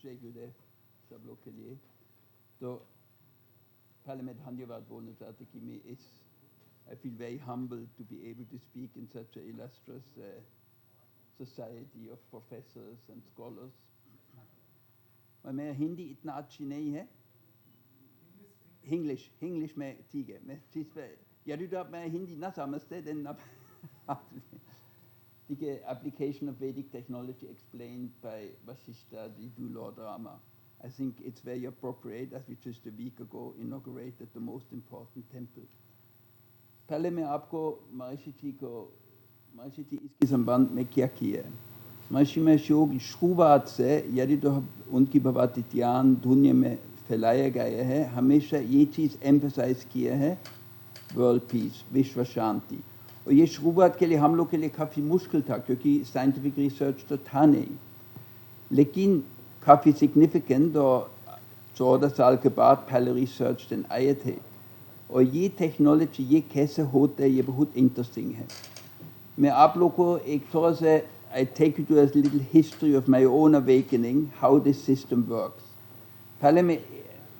जय गुरुदेव सब लोग के लिए। तो पहले मैं धन्यवाद बोलना चाहता कि मैं इस I feel very humbled to be able to speak in such an illustrious society of professors and scholars. और मेरा हिंदी इतना अच्छी नहीं है। English में ठीक है। मैं चीज़ पे यदि तो आप मैं हिंदी ना समझते then आप ठीक है। Application of Vedic technology explained by Vasishtha to Lord Rama. I think it's very appropriate as we just a week ago inaugurated the most important temple. पहले मैं आपको महर्षि जी इसके संबंध में क्या किया है। महर्षि योग की शुरुआत से यदि तो उनकी भगवती ध्यान दुनिया में फैलाया गया है, हमेशा ये चीज़ एम्फसाइज किया है वर्ल्ड पीस, विश्व शांति। और ये शुरुआत के लिए हम लोग के लिए काफ़ी मुश्किल था क्योंकि साइंटिफिक रिसर्च तो था नहीं, लेकिन काफ़ी सिग्निफिकेंट और 14 साल के बाद पहले रिसर्च दिन आए थे। और ये टेक्नोलॉजी ये कैसे होता है ये बहुत इंटरेस्टिंग है। मैं आप लोग को एक थोड़ा सा I take you to a little history of my own awakening, how this system works. पहले में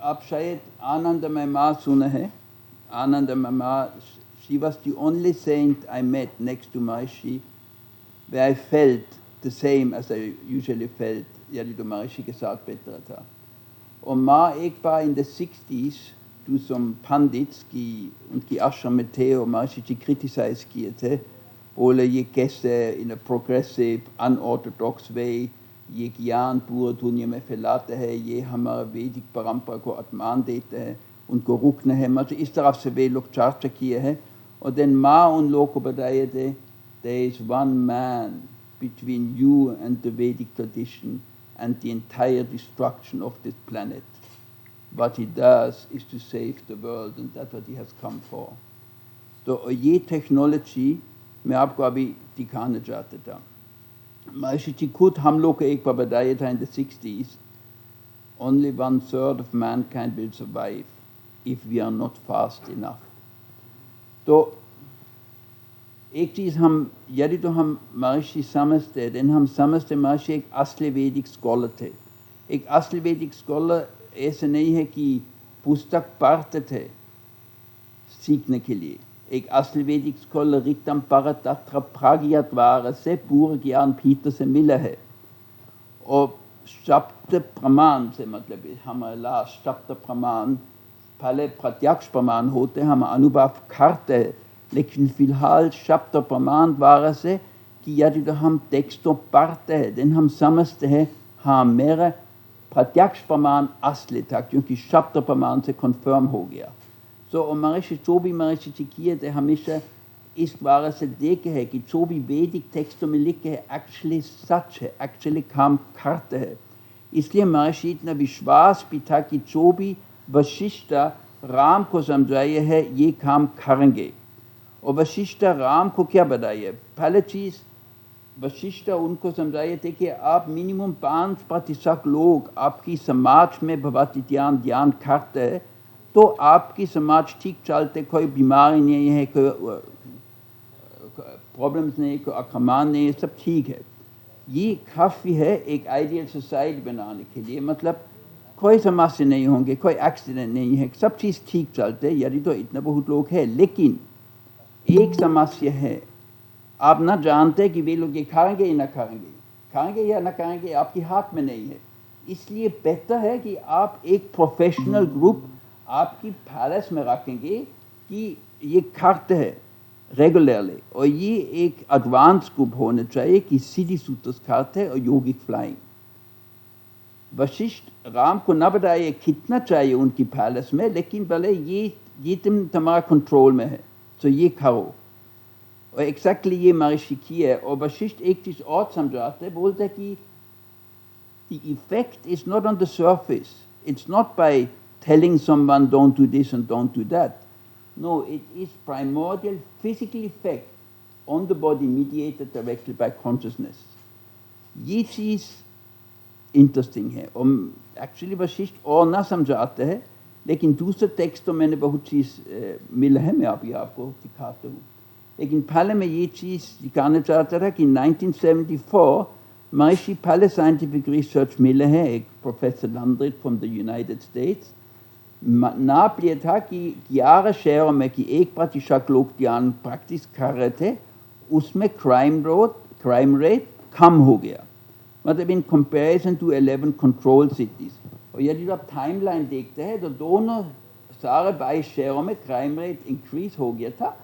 आप शायद आनंदमय माँ सुना है। आनंदमय माँ, she was the only saint I met next to Maharishi where I felt the same as I usually felt यदि तो महर्षि के साथ बैठा था। और माँ एक बार in the 60s to some pandits की उनकी आश्रम में थे और महर्षि जी क्रिटिसाइज किए थे, बोले ये कैसे in a progressive unorthodox way ये ज्ञान पूरा दुनिया में फैलाते हैं, ये हमारा वैदिक परंपरा को अपमान देते हैं, उनको रुकना है। मतलब इस तरफ से वे लोग चर्चा किए हैं। और देन माँ उन लोगों को बताए थे there is one man between you and the Vedic tradition and the entire destruction of this planet. What he does is to save the world and that's what he has come for. तो ये technology मैं आपको अभी दिखाना चाहता था। महर्षि जी खुद हम लोग को एक बार बताया था in the 60s, only 1/3 of mankind will survive if we are not fast enough. तो एक चीज़ हम यदि तो हम महर्षि समझते देन हम समझते महर्षि एक असली वैदिक स्कॉलर थे। एक असली वैदिक स्कॉलर ऐसे नहीं है कि पुस्तक पढ़ते थे सीखने के लिए। एक असली वैदिक स्कॉलर रिक्तम परतत्र प्राज्ञाद्वारा से पूर्ण ज्ञान भीतर से मिला है। और शब्द प्रमाण से मतलब हमारे लास्ट शब्द प्रमाण पहले प्रत्यक्ष प्रमाण होते हैं, हम अनुभव करते हैं, लेकिन फिलहाल शब्द प्रमाण द्वारा से कि यदि तो हम टेक्स्टों पढ़ते हैं देन हम समझते हैं हाँ मेरा प्रत्यक्ष प्रमाण असली था क्योंकि शब्द प्रमाण से कन्फर्म हो गया। तो महर्षि जो भी महर्षि जी किए थे हमेशा इस द्वारा से देखे है कि जो भी वैदिक टेक्स्टों में लिखे है एक्चुअली सच है, एक्चुअली काम करते हैं। इसलिए महर्षि इतना विश्वास भी था कि जो भी वशिष्ठ राम को समझाए है ये काम करेंगे। और वशिष्ठ राम को क्या बताइए, पहले चीज़ वशिष्ठ उनको समझाए थे कि आप मिनिमम 5% लोग आपकी समाज में भगवती ध्यान करते हैं तो आपकी समाज ठीक चलते, कोई बीमारी नहीं है, कोई प्रॉब्लम्स नहीं, कोई आक्रमण नहीं है, सब ठीक है। ये काफ़ी है एक आइडियल सोसाइटी बनाने के लिए। मतलब कोई समस्या नहीं होंगे, कोई एक्सीडेंट नहीं है, सब चीज़ ठीक चलते यदि तो इतना बहुत लोग हैं। लेकिन एक समस्या है, आप ना जानते कि वे लोग ये खाएंगे या ना खाएंगे या ना खाएंगे, आपके हाथ में नहीं है। इसलिए बेहतर है कि आप एक प्रोफेशनल ग्रुप आपकी पैलेस में रखेंगे कि ये खाते हैं रेगुलरली। और ये एक एडवांस ग्रुप होना चाहिए कि सीधी सूत्रस खाते हैं और योगिक फ्लाइंग। वशिष्ठ राम को न बताइए कितना चाहिए उनकी पैलेस में, लेकिन भले ये तुम्हारा कंट्रोल में है तो ये खाओ। और एक्जैक्टली ये महर्षि की है। और वशिष्ठ एक चीज़ और समझाते हैं, बोलते हैं कि the effect is not on the surface, it's not by telling someone don't do this and don't do that. No, it is primordial physical effect on the body mediated directly by consciousness. ये चीज़ interesting है। और actually Vashishtha और ना समझाते हैं, लेकिन दूसरे text तो मैंने बहुत चीज़ मिला है, मैं अभी आपको दिखाता हूँ। लेकिन पहले मैं ये चीज़ दिखाना चाहता था कि 1974 Maharishi Pale scientific research मिले हैं एक Professor Landrit from the United States नाप लिया था कि 11 शहरों में कि 1% लोग ध्यान प्रैक्टिस कर रहे थे उसमें crime rate कम हो गया मतलब in comparison to 11 control cities और यदि आप timeline देखते हैं तो दोनों सारे 22 शहरों में crime rate increase हो गया था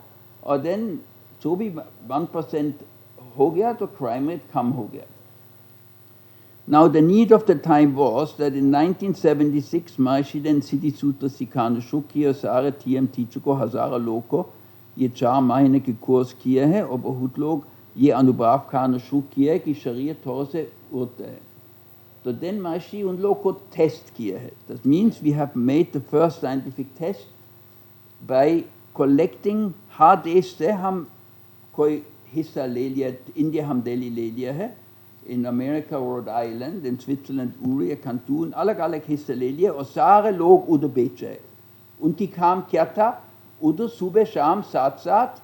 और then जो भी 1% हो गया तो crime rate कम हो गया Now, the need of the time was that in 1976, Maharishi then Siddhi Sutra सिखाना शुरू किया सारे TM teacher को हजारों लोग को ये 4 महीने के कोर्स किए हैं और बहुत लोग ये अनुभव करना शुरू किया है कि शरीर थोड़ा से उड़ता है तो then Maharishi उन लोग को टेस्ट किया है That means we have made the first scientific test by collecting हर देश से हम कोई हिस्सा ले लिया इंडिया हम दिल्ली ले लिया है in America, Rhode Island, in Switzerland, Uri, Canton, अलग-अलग हिस्से ले लिए और सारे लोग उधर बेचे उनकी काम क्या था उधर सुबह शाम साथ-साथ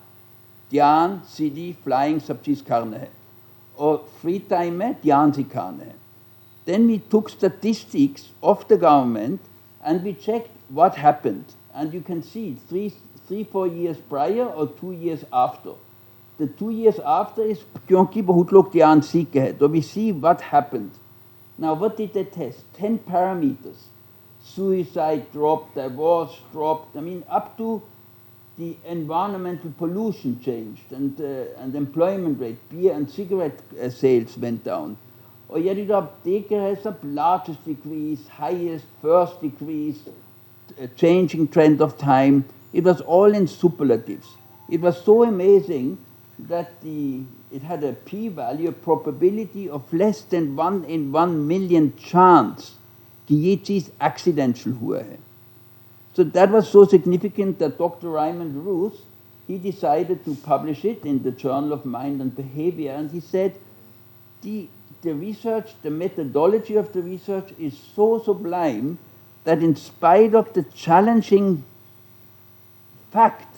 ध्यान सीधी फ्लाइंग सब चीज़ करना है और फ्री टाइम में ध्यान सिखाना है Then we took statistics of the government and we checked what happened and you can see 3-4 years prior or 2 years after The 2 years after is क्योंकि बहुत लोग ध्यान सीख गए तो we see what happened. Now what did they test? 10 parameters. Suicide dropped, divorce dropped. I mean up to the environmental pollution changed and employment rate, beer and cigarette sales went down. और यदि आप देख रहे हैं सब largest decrease, highest, first decrease, changing trend of time. It was all in superlatives. It was so amazing that it had a p-value, a probability of less than 1 in 1 million chance कि ये चीज़ accidental हुआ है. So that was so significant that Dr. Raymond Roos, he decided to publish it in the Journal of Mind and Behavior and he said the research, the methodology of the research is so sublime that in spite of the challenging fact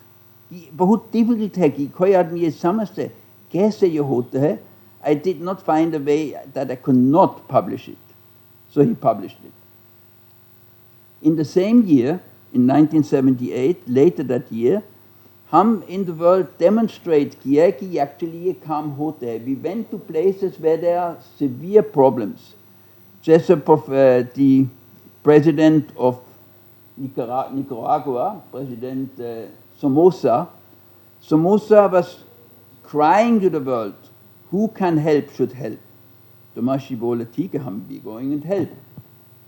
बहुत difficult है कि कोई आदमी ये समझते कैसे ये होता है I did not find a way that I could not publish it. So he published it. In the same year, in 1978, later that year, हम in the world demonstrate किया कि actually ये काम होता है. We went to places where there are severe problems. जैसे the president of Nicaragua, President Somoza was crying to the world, who can help should help. तो Maharishi बोले ठीक है हम भी going and help.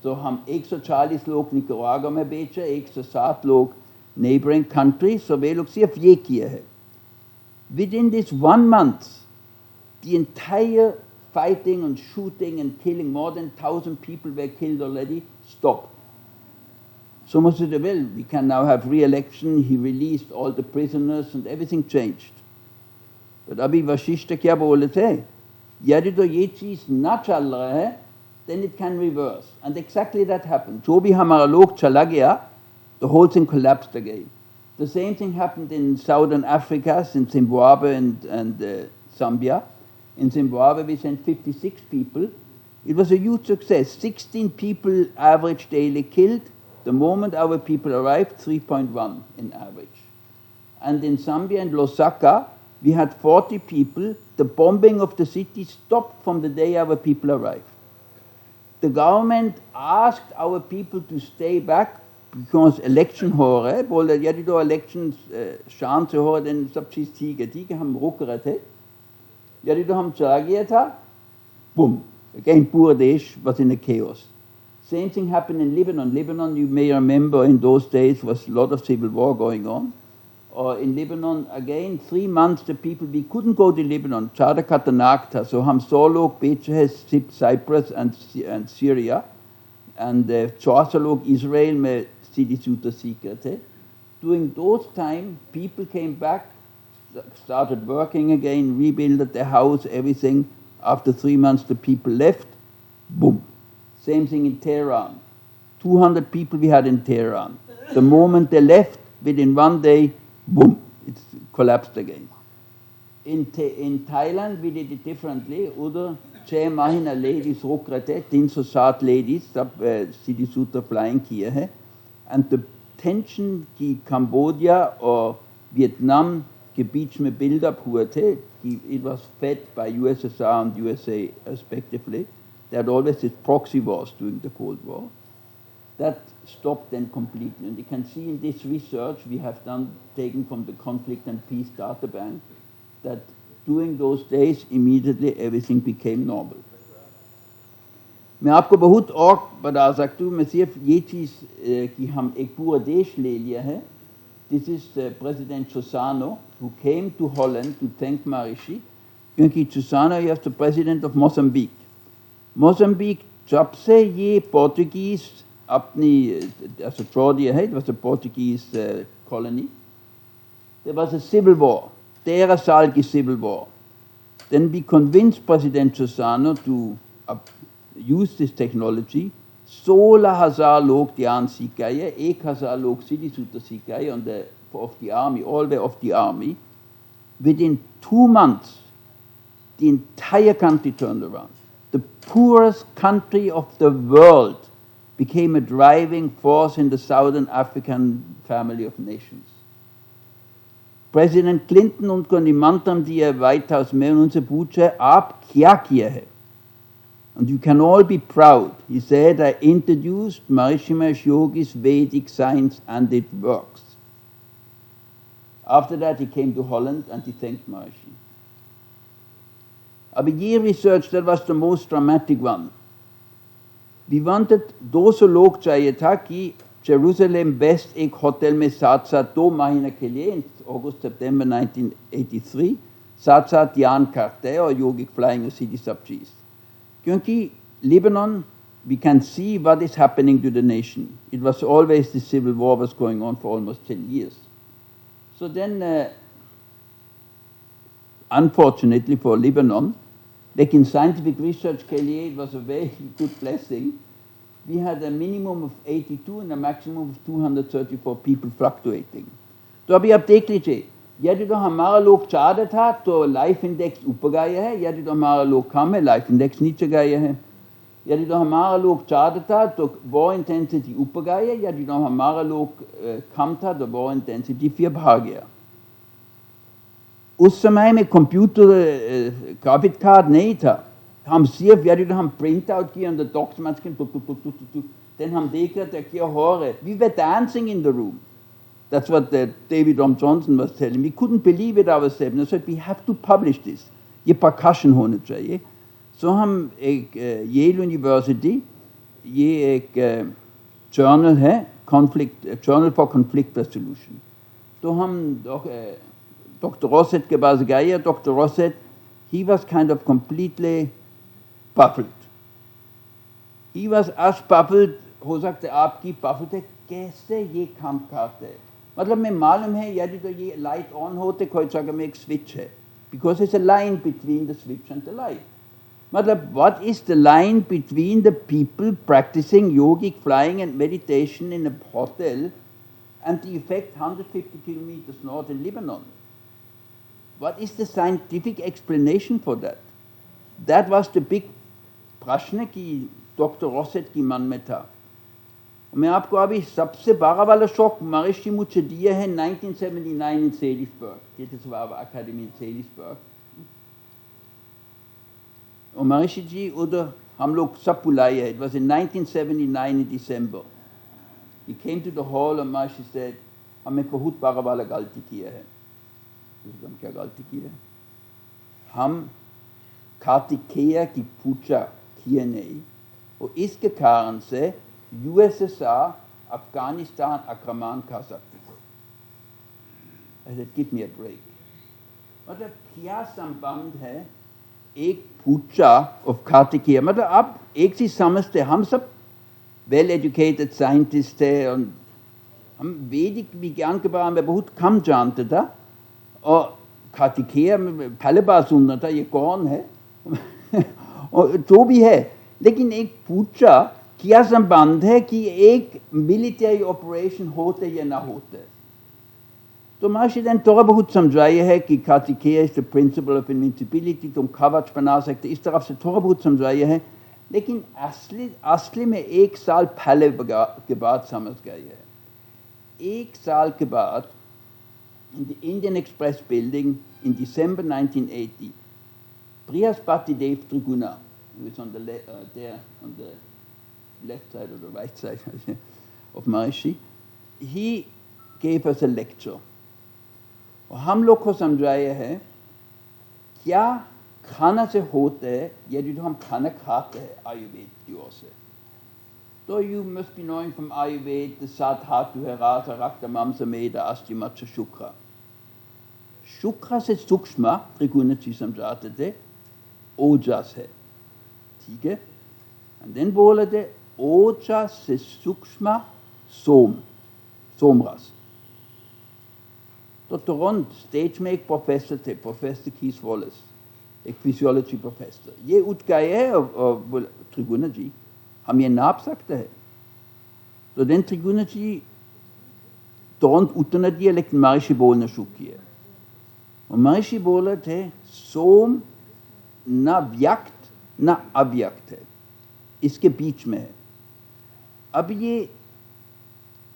So हम 140 लोग निकरागा में बेचे 160 लोग neighboring country so वे लोग सिर्फ ये किया है. Within this 1 month, the entire fighting and shooting and killing, more than 1,000 people were killed already, stopped. So much said, well, we can now have re-election, he released all the prisoners and everything changed. But अभी वशिष्ठ क्या बोले थे? यदि तो ये चीज़ ना चल रहा है, then it can reverse. And exactly that happened. जो भी हमारा लोग चला गया, the whole thing collapsed again. The same thing happened in southern Africa, in Zimbabwe and Zambia. In Zimbabwe we sent 56 people. It was a huge success. 16 people average daily killed. The moment our people arrived, 3.1 in average. And in Zambia and Lusaka, we had 40 people. The bombing of the city stopped from the day our people arrived. The government asked our people to stay back because election हो रहा है. बोले यदि तो election शाम से हो रहा है, then सब चीज़ ठीक है, हम रुक रहे थे. यदि तो हम चला गया था, boom, again पूरा देश was in a chaos. Same thing happened in Lebanon. Lebanon, you may remember, in those days was a lot of civil war going on. Or in Lebanon, again, 3 months the people, we couldn't go to Lebanon. Chada khatanak tha. So हम 100 लोग बेचे हैं Cyprus and Syria. And 400 लोग Israel में सीधी सूत्र सीख रहे थे. During those time, people came back, started working again, rebuilt their house, everything. After 3 months, the people left. Boom. Same thing in Tehran. 200 people we had in Tehran. The moment they left, within 1 day, boom, it collapsed again. In Thailand, we did it differently. Uda 6 महीना ladies रोक रहे थे, 307 ladies सब सीधी सूत्र flying किए हैं, and the tension कि Cambodia और Vietnam के बीच में build up हुए थे, कि it was fed by USSR and USA respectively. They had always these proxy wars during the Cold War. That stopped then completely. And you can see in this research we have done, taken from the Conflict and Peace Data Bank, that during those days, immediately everything became normal. मैं आपको बहुत और बता सकता हूँ, मैं सिर्फ ये चीज़ कि हम एक पूरा देश ले लिया है. This is President Chissano, who came to Holland to thank Maharishi, क्योंकि Chissano is the president of Mozambique. Mozambique, जब से ये Portuguese अपनी ऐसा छोड़ दिया है, it was a Portuguese colony. There was a civil war, 13 साल की civil war. Then we convinced President Chissano to use this technology. 16,000 लोग ध्यान सीख गए, 1,000 लोग सीधी सूत्र सीख गए of the army, all the of the army. Within 2 months, the entire country turned around. The poorest country of the world became a driving force in the Southern African family of nations. President Clinton उनको निमंत्रण दिया White House में, उनसे पूछा आप क्या किया है? And you can all be proud. He said, I introduced Maharishi Mahesh Yogi's Vedic science and it works. After that he came to Holland and he thanked Maharishi. अब ये research, that was the most dramatic one. We wanted, 200 लोग चाहिए था कि Jerusalem West एक hotel में साथ-साथ 2 महीने के लिए, in August, September 1983, साथ-साथ ध्यान करते और yogic flying और सीधी सब चीज़. क्योंकि Lebanon, we can see what is happening to the nation. It was always, the civil war was going on for almost 10 years. So then, unfortunately for Lebanon, लेकिन scientific research के लिए it was a very good blessing. We had a minimum of 82 and a maximum of 234 people fluctuating. तो अभी आप देख लीजिए, यदि तो हमारा लोग चाहते था तो लाइफ इंडेक्स ऊपर गया है, यदि तो हमारा लोग कम है लाइफ इंडेक्स नीचे गया है. यदि तो हमारा लोग चाहते था तो वॉर इंटेंसिटी ऊपर गया है, यदि तो हमारा लोग कम था तो वॉर इंटेंसिटी फिर भाग गया. उस समय में कंप्यूटर ग्राफिक कार्ड नहीं था, हम सिर्फ यदि तो हम प्रिंट आउट किए और डॉक्यूमेंट्स के then हम देख रहे थे क्या हो रहा है. We were dancing in the room. That's what David Rom Johnson was telling me. We couldn't believe it ourselves. And I said, we have to publish this. ये percussion होना चाहिए. So हम एक Yale University, ये एक journal है, Journal for Conflict Resolution. तो हम Dr. Rosset के पास गए. Dr. Rosset, he was kind of completely baffled. He was as baffled, हो सकता है आपकी baffled है, कैसे ये काम करते हैं. मतलब मैं मालूम है यदि तो ये लाइट ऑन होते कोई जगह में एक स्विच है, because it's a line between the switch and the light. मतलब what is the line between the people practicing yogic flying and meditation in a hotel and the effect 150 kilometers north in Lebanon? What is the scientific explanation for that? That was the big प्रश्न कि doctor रॉसेट की मन में था. मैं आपको अभी सबसे बड़ा वाला शौक महर्षि मुझे दिया है 1979 in Salisbury. Das war Akademie in Salisbury. और महर्षि जी उधर हम लोग सब बुलाए हैं. It was in 1979 in December. He came to the hall and Maharshi said, हमने बहुत बड़ा वाला गलती किया है. हम क्या गलती की है? हम कार्तिकेय की पूजा किए नहीं और इसके कारण से USSR अफगानिस्तान आक्रमण कर सकते थे. I said, give me a break. मतलब क्या संबंध है एक पूजा of कार्तिकेय? मतलब आप एक चीज समझते, हम सब well educated scientists थे और हम वैदिक विज्ञान के बारे में बहुत कम जानते था और कार्तिकेय में पहले बार सुनना था ये कौन है और जो भी है, लेकिन एक पूजा क्या संबंध है कि एक मिलिट्री ऑपरेशन होते या ना होते. तो महर्षि ने थोड़ा बहुत समझाया है कि Kartikeya is the principle of invincibility, तुम कवच बना सकते, इस तरफ से थोड़ा बहुत समझाया है, लेकिन असली में 1 साल पहले के बाद समझ गए है। 1 साल के बाद in the Indian Express building in December 1980, Brihaspati Dev Triguna, who is on the there on the left side or the right side of Maharishi, he gave us a lecture. और हम लोग को समझाया है क्या खाना से होता है यदि तो हम खाना खाते हैं आयुर्वेद की ओर से। So you must be knowing from Ayurveda the Sadhatu है Rasa Rakta Mamsa Meda Asti Matsya Shukra. शुक्र से सूक्ष्म त्रिगुण जी समझाते थे ओजस है, ठीक है। एंड देन बोले थे ओजस से सूक्ष्म सोमरस। तो तुरंत स्टेज में एक प्रोफेसर थे, प्रोफेसर कीस वॉलेस, एक फिजियोलॉजी प्रोफेसर, ये उठ गए हैं और बोले त्रिगुण जी हम ये नाप सकते हैं। तो देन त्रिगुण जी तुरंत उतना दिया, लेकिन महर्षि बोलना शुरू किया। और महर्षि बोले थे सोम न व्यक्त न अव्यक्त है, इसके बीच में है। अब ये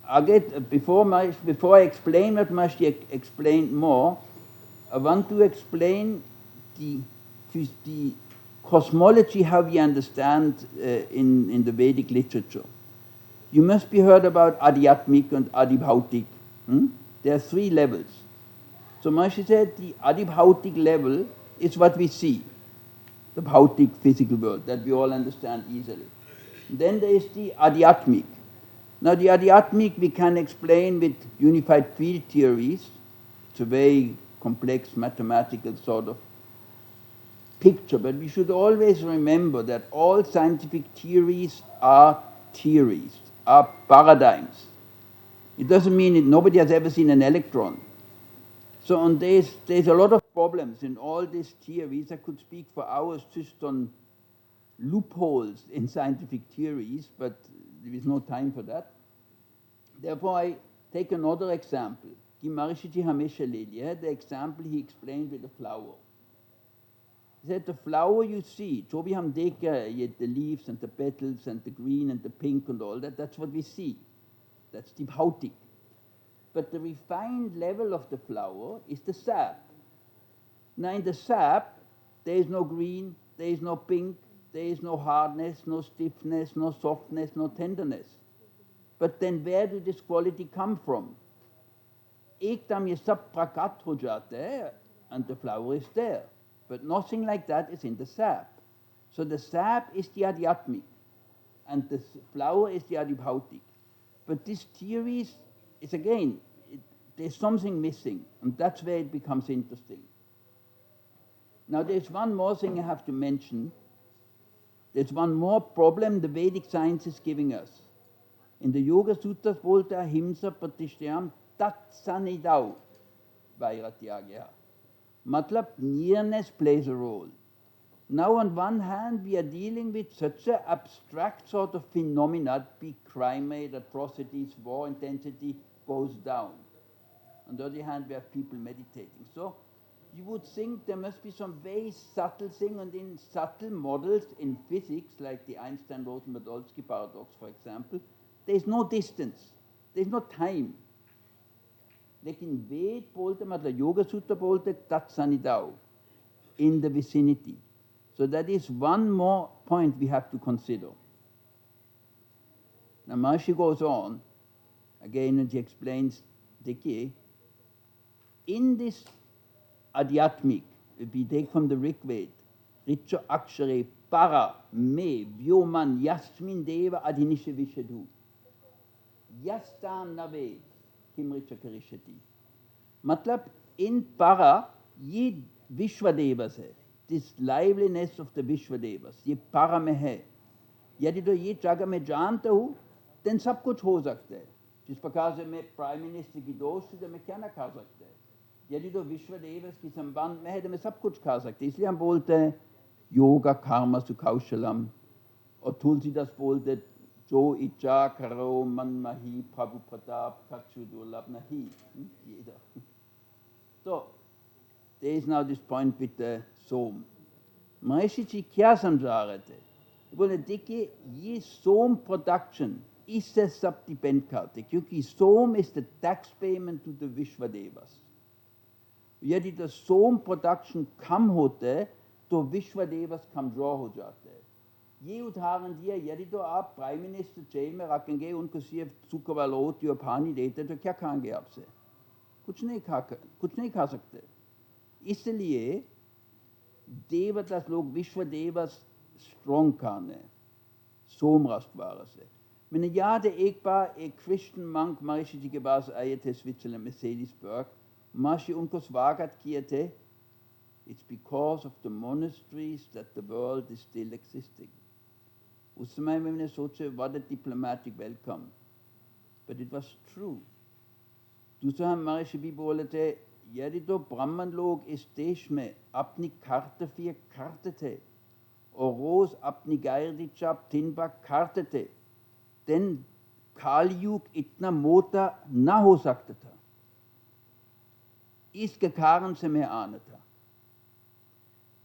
आगे before I explain what Maharishi explained more, I want to explain the cosmology, how we understand in the Vedic literature. You must be heard about Adhyatmik and Adibhautik. There are 3 levels. So Maharishi said the Adibhautik level is what we see, the Bhautik physical world that we all understand easily. Then there is the Adhyatmik. Now the Adhyatmik we can explain with unified field theories. It's a very complex mathematical sort of picture, but we should always remember that all scientific theories, are paradigms. It doesn't mean that nobody has ever seen an electron. So on there's a lot of problems in all these theories. I could speak for hours just on loopholes in scientific theories, but there is no time for that. Therefore, I take another example. कि महर्षि जी हमेशा ले लिया है, the example he explained with the flower. He said the flower you see, जो भी हम देख रहे हैं, the leaves and the petals and the green and the pink and all that, that's what we see. That's the bhautik. But the refined level of the flower is the sap. Now in the sap, there is no green, there is no pink, there is no hardness, no stiffness, no softness, no tenderness. But then where do this quality come from? एकदम ये सब प्रकट हो जाता है and the flower is there. But nothing like that is in the sap. So the sap is the adhyatmic and the flower is the adibhautik. But this theory is again, there's something missing, and that's where it becomes interesting. Now there's one more thing I have to mention. There's one more problem the Vedic science is giving us. In the Yoga Sutras bolte ahimsa pratishtayam tat sanidau vairatyagya. Matlab, nearness plays a role. Now on one hand we are dealing with such an abstract sort of phenomena, be crime rate, atrocities, war intensity goes down. On the other hand we have people meditating. So you would think there must be some very subtle thing, and in subtle models in physics, like the Einstein-Rosen-Podolsky paradox for example, there is no distance, there is no time. लेकिन वेद बोलते मतलब योगा सूत्र बोलते तत्सनिधाओ, in the vicinity. So that is one more point we have to consider. Now Maharishi goes on again and he explains, देखिए, in this adhyatmic, if we take from the Rig Veda, Richa Akshare Para Me Vyoman Yasmin Deva Adhinisha Vishadu Yastan Nave Kimricha Karishati. मतलब in para ये विश्वदेवस है, this liveliness of the विश्वदेवस, ये para में है. यदि तो ये जगह मैं जानता हूँ, then सब कुछ हो सकता है. जिस प्रकार से मैं प्राइम मिनिस्टर की दोस्त से मैं क्या ना खा सकता है. यदि तो विश्वदेवस की संबंध में है तो मैं सब कुछ खा सकते. इसलिए हम बोलते हैं योगा कर्म सुकौशलम, और तुलसीदास बोलते जो इच्छा करो मन मही प्रभु प्रताप कछु दुर्लभ नहीं. So, there is now this point with the सोम. महर्षि जी क्या समझा रहे थे? बोले देखिए ये सोम प्रोडक्शन इससे सब डिपेंड करते क्योंकि सोम is the tax payment to the Vishwadevas. यदि तो सोम प्रोडक्शन कम होते तो विश्व देवस कमजोर हो जाते. ये उदाहरण दिया, यदि तो आप प्राइम मिनिस्टर जेल में रखेंगे, उनको सिर्फ सूखा वाला रोटी और पानी देते तो क्या खाएंगे आपसे? कुछ नहीं खा सकते. इसलिए देवदास लोग विश्व देवस स्ट्रॉन्ग खाने सोम राष्ट्रवार से. मैंने याद है एक बार एक क्रिश्चियन मंक महर्षि जी के पास आए थे स्विट्जरलैंड में सेलिसबर्ग. महर्षि उनको स्वागत किए थे. It's because of the monasteries that the world is still existing. उस समय में मैंने सोचा what a diplomatic welcome, but it was true. दूसरा महर्षि भी बोले थे यदि तो ब्राह्मण लोग इस देश में अपनी कर्तव्य करते थे और रोज अपनी गायत्री जाप 3 बार करते थे, then कालयुग इतना मोटा ना हो सकता था. इसके कारण से मैं आना था.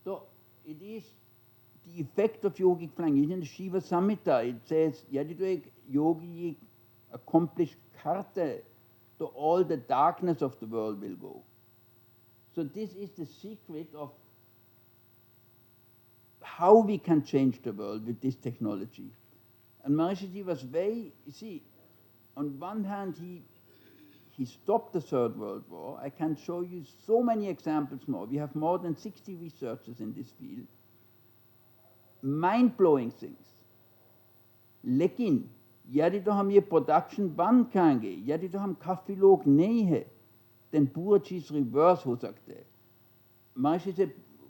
So it is the effect of yogic flying. In the Shiva Samhita, it says, यदि तो एक योगी accomplish करते, so all the darkness of the world will go. So this is the secret of how we can change the world with this technology. And Maharishi Ji was very, you see, on one hand he stopped the Third World War. I can show you so many examples more. We have more than 60 researchers in this field. Mind-blowing things. लेकिन यदि तो हम ये production बंद करेंगे, यदि तो हम काफ़ी लोग नहीं है, then पूरा चीज़ रिवर्स हो सकते हैं. महर्षि से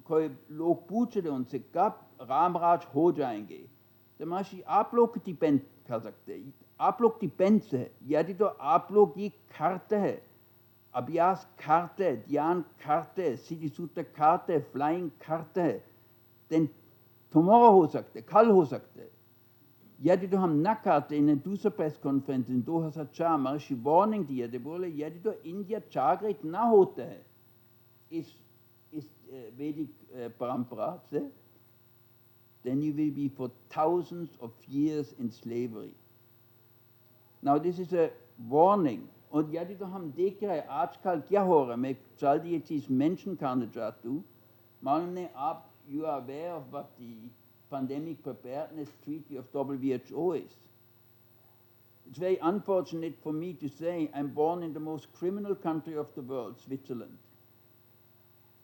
कोई लोग पूछ रहे उनसे कब रामराज हो जाएंगे, तो महर्षि आप लोग डिपेंड कर सकते हैं. आप लोग डिपेंड है. यदि तो आप लोग ये करते हैं, अभ्यास करते, ध्यान करते, सिद्धि सूत्र करते, फ्लाइंग करते, then tomorrow हो सकते, कल हो सकते. यदि तो हम न करते, इन दूसरा press conference in 2004 Maharshi warning दिया थे, बोले यदि तो इंडिया जागृत ना होता है इस वैदिक परंपरा से, then you will be for thousands of years in slavery. Now this is a warning. और यदि तो हम देख रहे हैं आजकल क्या हो रहा है, मैं जल्दी ये चीज़ मेंशन करना चाहता हूँ. मालूम नहीं आप you are aware of what the Pandemic Preparedness Treaty of WHO is. It's very unfortunate for me to say I'm born in the most criminal country of the world, Switzerland.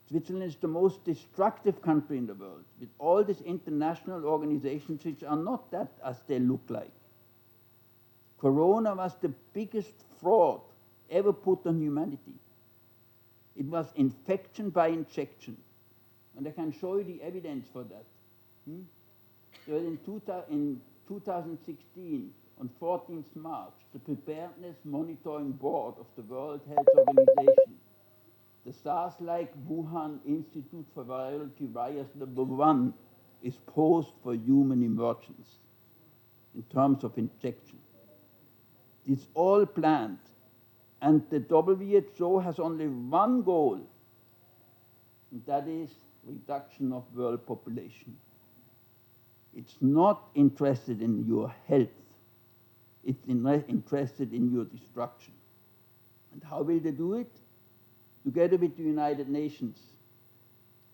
Switzerland is the most destructive country in the world, with all these international organizations which are not that as they look like. Corona was the biggest fraud ever put on humanity. It was infection by injection. And I can show you the evidence for that. So in 2016, on 14th March, the Preparedness Monitoring Board of the World Health Organization, the SARS-like Wuhan Institute for Virology Virus #1 is posed for human emergence in terms of injection. It's all planned, and the WHO has only one goal, and that is reduction of world population. It's not interested in your health. It's interested in your destruction. And how will they do it? Together with the United Nations.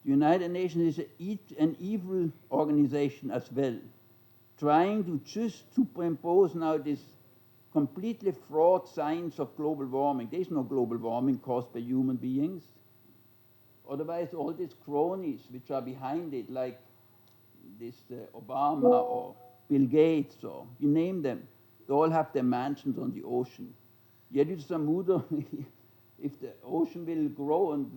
The United Nations is an evil organization as well, trying to just superimpose now this completely fraud science of global warming. There is no global warming caused by human beings. Otherwise, all these cronies which are behind it, like this Obama or Bill Gates or you name them, they all have their mansions on the ocean. Yet it's Samudra, if the ocean will grow and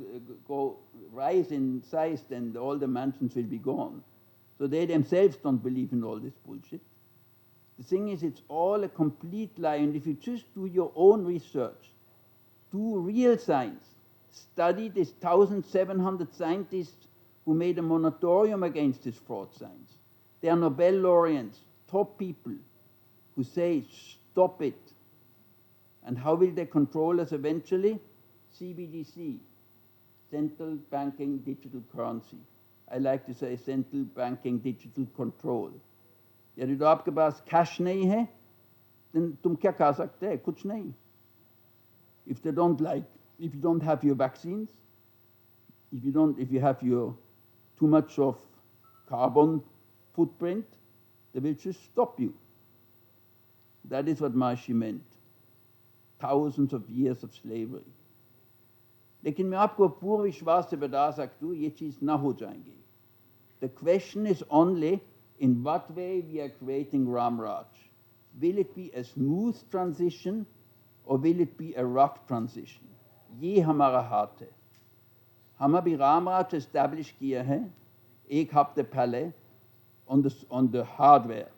rise in size, then all the mansions will be gone. So they themselves don't believe in all this bullshit. The thing is, it's all a complete lie, and if you just do your own research, do real science, study these 1,700 scientists who made a moratorium against this fraud science. They are Nobel laureates, top people, who say, stop it. And how will they control us eventually? CBDC, central banking digital currency. I like to say central banking digital control. यदि तो आपके पास cash नहीं है, then तुम क्या खा सकते हैं? कुछ नहीं. If you don't have your vaccines, if you have your too much of carbon footprint, they will just stop you. That is what Maharishi meant. Thousands of years of slavery. लेकिन मैं आपको पूर्ण विश्वास से बता सकता हूँ, ये चीज़ ना हो जाएंगी. The question is only in what way we are creating Ram Raj. Will it be a smooth transition or will it be a rough transition? ये हमारा हाथ है. हम अभी राम राज एस्टैब्लिश किया है 1 हफ्ते पहले on the hardware.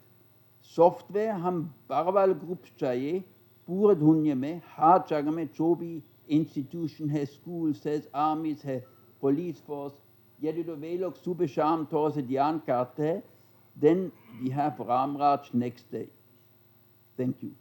सॉफ्टवेयर हम बारवाल ग्रुप चाहिए पूरे दुनिया में, हर जगह में जो भी इंस्टीट्यूशन है, स्कूल्स है, आर्मीज है, पुलिस फोर्स, यदि तो वे लोग सुबह शाम थोड़ा से ध्यान करते हैं, then we have Ram Raj next day. Thank you.